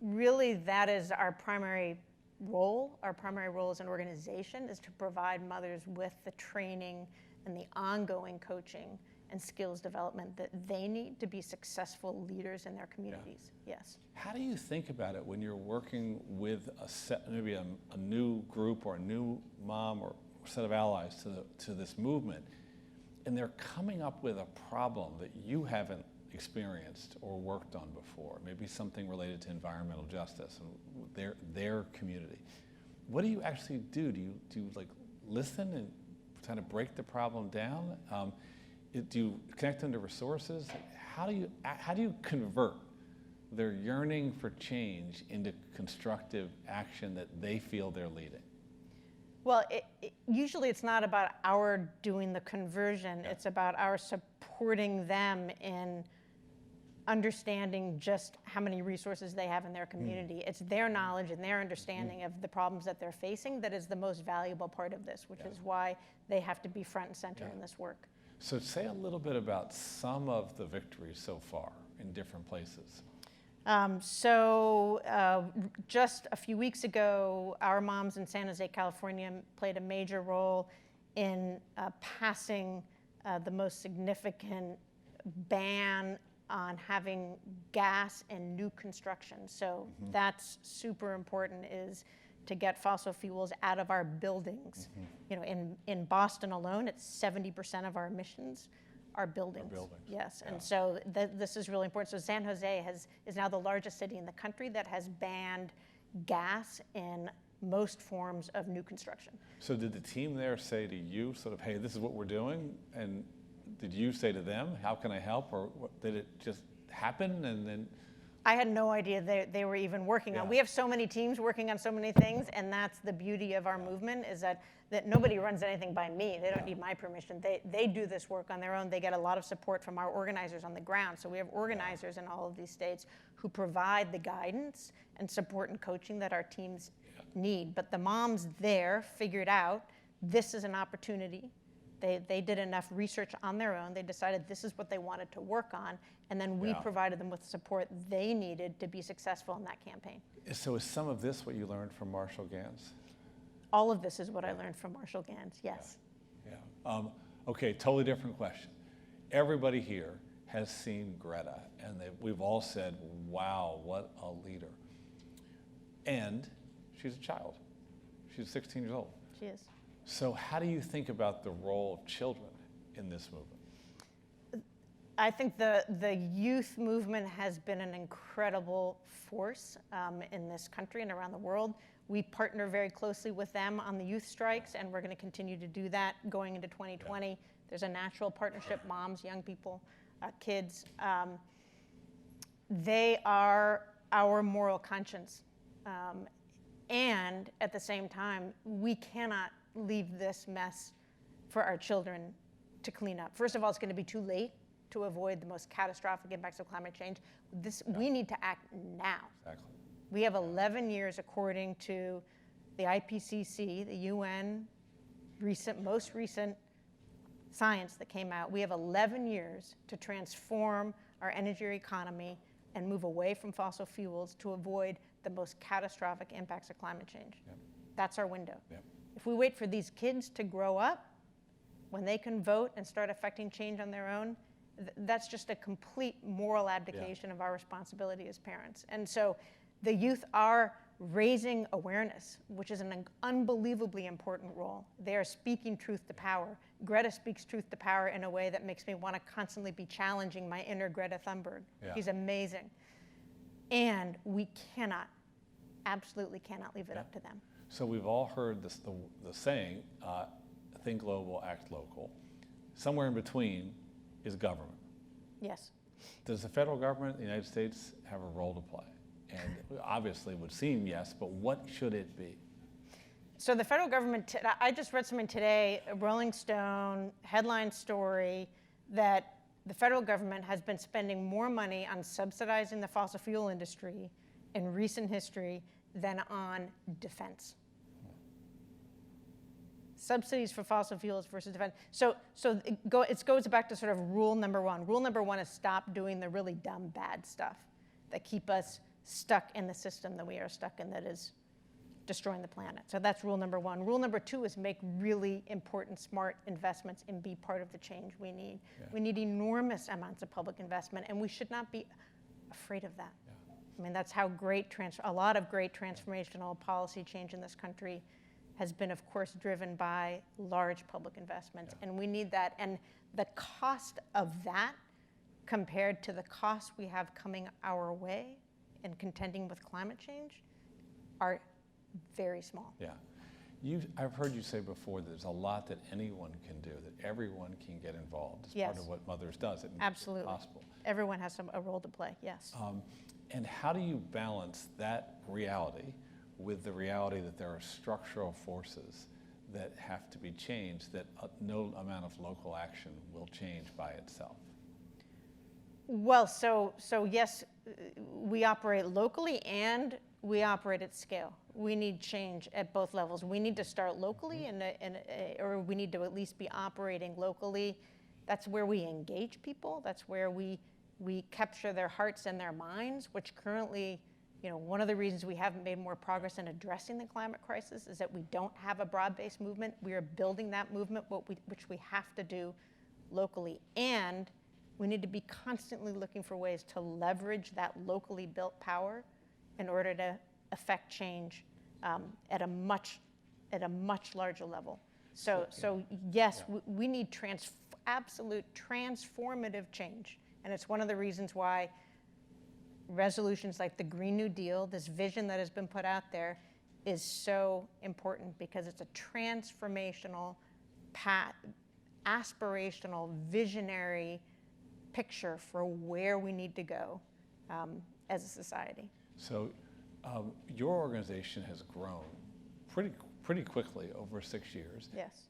Really, that is our primary role. Our primary role as an organization is to provide mothers with the training and the ongoing coaching and skills development that they need to be successful leaders in their communities. Yes. How do you think about it when you're working with maybe a new group or a new mom or set of allies to this movement, and they're coming up with a problem that you haven't experienced or worked on before, maybe something related to environmental justice and their community? What do you actually do? Do you like listen and try to break the problem down? Do you connect them to resources? How do you convert their yearning for change into constructive action that they feel they're leading? Well, usually it's not about our doing the conversion. It's about our supporting them in understanding just how many resources they have in their community. It's their knowledge and their understanding of the problems that they're facing that is the most valuable part of this, which is why they have to be front and center in this work. So say a little bit about some of the victories so far in different places. Just a few weeks ago, our moms in San Jose, California played a major role in passing the most significant ban on having gas in new construction. So that's super important, is to get fossil fuels out of our buildings. You know, in Boston alone, it's 70% of our emissions are buildings. Yes, and so this is really important. So San Jose is now the largest city in the country that has banned gas in most forms of new construction. So did the team there say to you, sort of, hey, this is what we're doing? And did you say to them, how can I help? Or did it just happen and then? I had no idea they were even working on. We have so many teams working on so many things, and that's the beauty of our movement, is that nobody runs anything by me. They don't need my permission. They do this work on their own. They get a lot of support from our organizers on the ground. So we have organizers in all of these states who provide the guidance and support and coaching that our teams need. But the moms there figured out this is an opportunity. They did enough research on their own. They decided this is what they wanted to work on, and then we provided them with the support they needed to be successful in that campaign. So is some of this what you learned from Marshall Gans? All of this is what I learned from Marshall Gans, yes. Okay, totally different question. Everybody here has seen Greta, and we've all said, wow, what a leader. And she's a child. She's 16 years old. She is. So how do you think about the role of children in this movement? I think the youth movement has been an incredible force in this country and around the world. We partner very closely with them on the youth strikes, and we're going to continue to do that going into 2020. There's a natural partnership, moms, young people, kids. They are our moral conscience. And at the same time, we cannot leave this mess for our children to clean up. First of all, it's going to be too late to avoid the most catastrophic impacts of climate change. We need to act now. Exactly. We have 11 years, according to the IPCC, the UN most recent science that came out. We have 11 years to transform our energy economy and move away from fossil fuels to avoid the most catastrophic impacts of climate change. Yep. That's our window. Yep. If we wait for these kids to grow up, when they can vote and start affecting change on their own, that's just a complete moral abdication of our responsibility as parents. And so the youth are raising awareness, which is an unbelievably important role. They are speaking truth to power. Greta speaks truth to power in a way that makes me want to constantly be challenging my inner Greta Thunberg. Yeah. She's amazing. And we cannot, absolutely cannot leave it up to them. So we've all heard this, the saying, think global, act local. Somewhere in between is government. Yes. Does the federal government, the United States, have a role to play? And obviously would seem yes, but what should it be? So the federal government, I just read something today, a Rolling Stone headline story that the federal government has been spending more money on subsidizing the fossil fuel industry in recent history than on defense. Subsidies for fossil fuels versus defense. So it goes back to sort of rule number one. Rule number one is stop doing the really dumb, bad stuff that keep us stuck in the system that we are stuck in that is destroying the planet. So that's rule number one. Rule number two is make really important, smart investments and be part of the change we need. Yeah. We need enormous amounts of public investment, and we should not be afraid of that. Yeah. I mean, that's how a lot of great transformational policy change in this country has been, of course, driven by large public investments, and we need that. And the cost of that compared to the costs we have coming our way in contending with climate change are very small. Yeah. I've heard you say before that there's a lot that anyone can do, that everyone can get involved. It's part of what Mothers does. It makes Absolutely. It possible. Everyone has a role to play, yes. And how do you balance that reality with the reality that there are structural forces that have to be changed that no amount of local action will change by itself? Well, so yes, we operate locally and we operate at scale. We need change at both levels. We need to start locally, or we need to at least be operating locally. That's where we engage people. That's where we capture their hearts and their minds, which currently, one of the reasons we haven't made more progress in addressing the climate crisis is that we don't have a broad-based movement. We are building that movement, which we have to do locally. And we need to be constantly looking for ways to leverage that locally built power in order to affect change at a much larger level. So yes, we need absolute transformative change. And it's one of the reasons why resolutions like the Green New Deal, this vision that has been put out there, is so important, because it's a transformational, aspirational, visionary picture for where we need to go as a society. So your organization has grown pretty quickly over 6 years. Yes.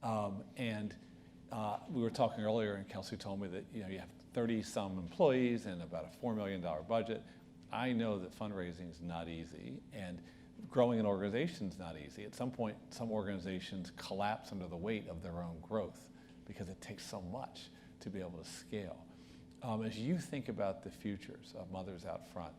And we were talking earlier, and Kelsey told me that you have 30-some employees and about a $4 million budget. I know that fundraising is not easy, and growing an organization is not easy. At some point, some organizations collapse under the weight of their own growth because it takes so much to be able to scale. As you think about the futures of Mothers Out Front,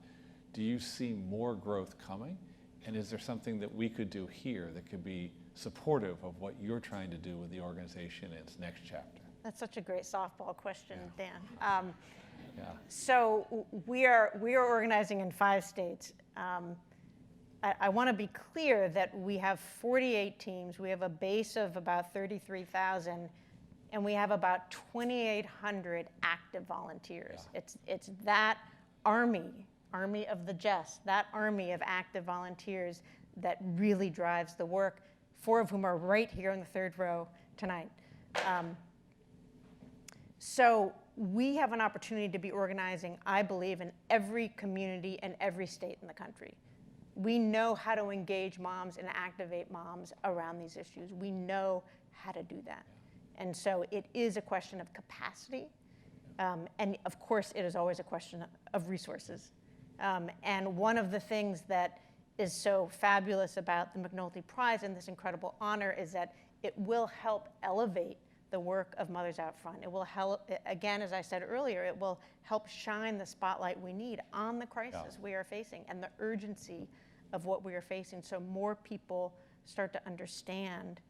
do you see more growth coming? And is there something that we could do here that could be supportive of what you're trying to do with the organization in its next chapter? That's such a great softball question, Dan. So we are organizing in 5 states. I want to be clear that we have 48 teams. We have a base of about 33,000. And we have about 2,800 active volunteers. Yeah. It's that army of the just, that army of active volunteers that really drives the work, 4 of whom are right here in the 3rd row tonight. So we have an opportunity to be organizing, I believe, in every community and every state in the country. We know how to engage moms and activate moms around these issues. We know how to do that. And so it is a question of capacity. And of course, it is always a question of resources. And one of the things that is so fabulous about the McNulty Prize and this incredible honor is that it will help elevate the work of Mothers Out Front. It will help, again, as I said earlier, it will help shine the spotlight we need on the crisis we are facing and the urgency of what we are facing, so more people start to understand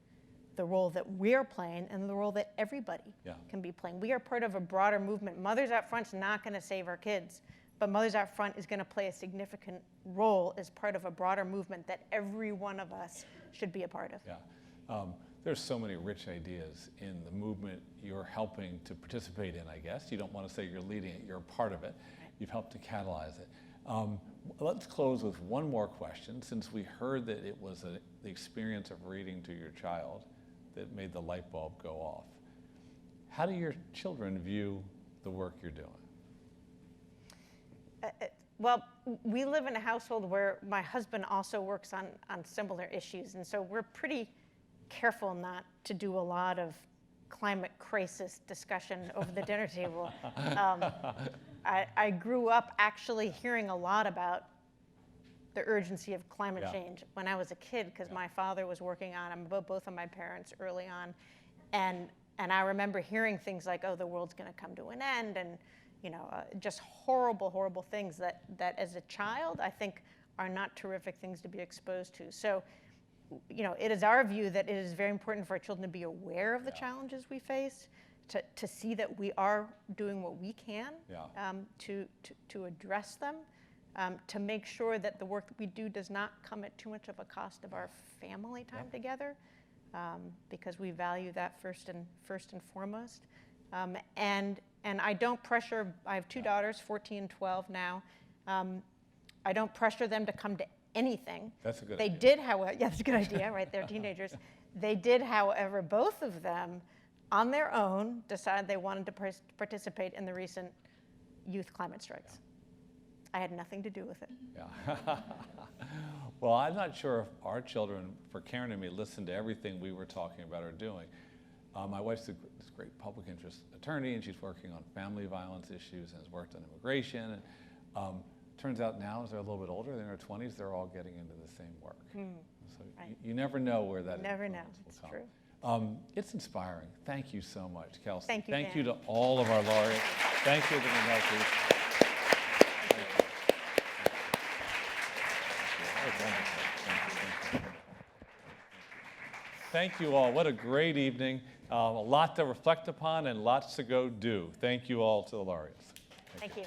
the role that we're playing and the role that everybody can be playing. We are part of a broader movement. Mothers Out Front's not going to save our kids, but Mothers Out Front is going to play a significant role as part of a broader movement that every one of us should be a part of. Yeah. There's so many rich ideas in the movement you're helping to participate in, I guess. You don't want to say you're leading it, you're a part of it. You've helped to catalyze it. Let's close with one more question, since we heard that it was the experience of reading to your child that made the light bulb go off. How do your children view the work you're doing? Well, we live in a household where my husband also works on similar issues, and so we're pretty careful not to do a lot of climate crisis discussion over the dinner table. I grew up actually hearing a lot about the urgency of climate change when I was a kid, because my father was working on both of my parents early on, and I remember hearing things like, "Oh, the world's going to come to an end," and just horrible, horrible things that as a child I think are not terrific things to be exposed to. So, it is our view that it is very important for our children to be aware of the challenges we face, to see that we are doing what we can to address them, to make sure that the work that we do does not come at too much of a cost of our family time together, because we value that first and foremost. And I don't pressure. I have two daughters, 14 and 12 now. I don't pressure them to come to anything. That's a good idea. They did, however, that's a good idea, right? They're teenagers. They did, however, both of them, on their own, decide they wanted to participate in the recent youth climate strikes. I had nothing to do with it. Yeah. Well, I'm not sure if our children, for Karen and me, listened to everything we were talking about or doing. My wife's this great public interest attorney, and she's working on family violence issues and has worked on immigration. And turns out now, as they're a little bit older, they're in their 20s, they're all getting into the same work. So you never know where that never know. It's true. It's inspiring. Thank you so much, Kelsey. Thank you, Thank Dan. you to all of our laureates. Thank you to the McNulty. Thank you all. What a great evening. A lot to reflect upon and lots to go do. Thank you all to the laureates. Thank you.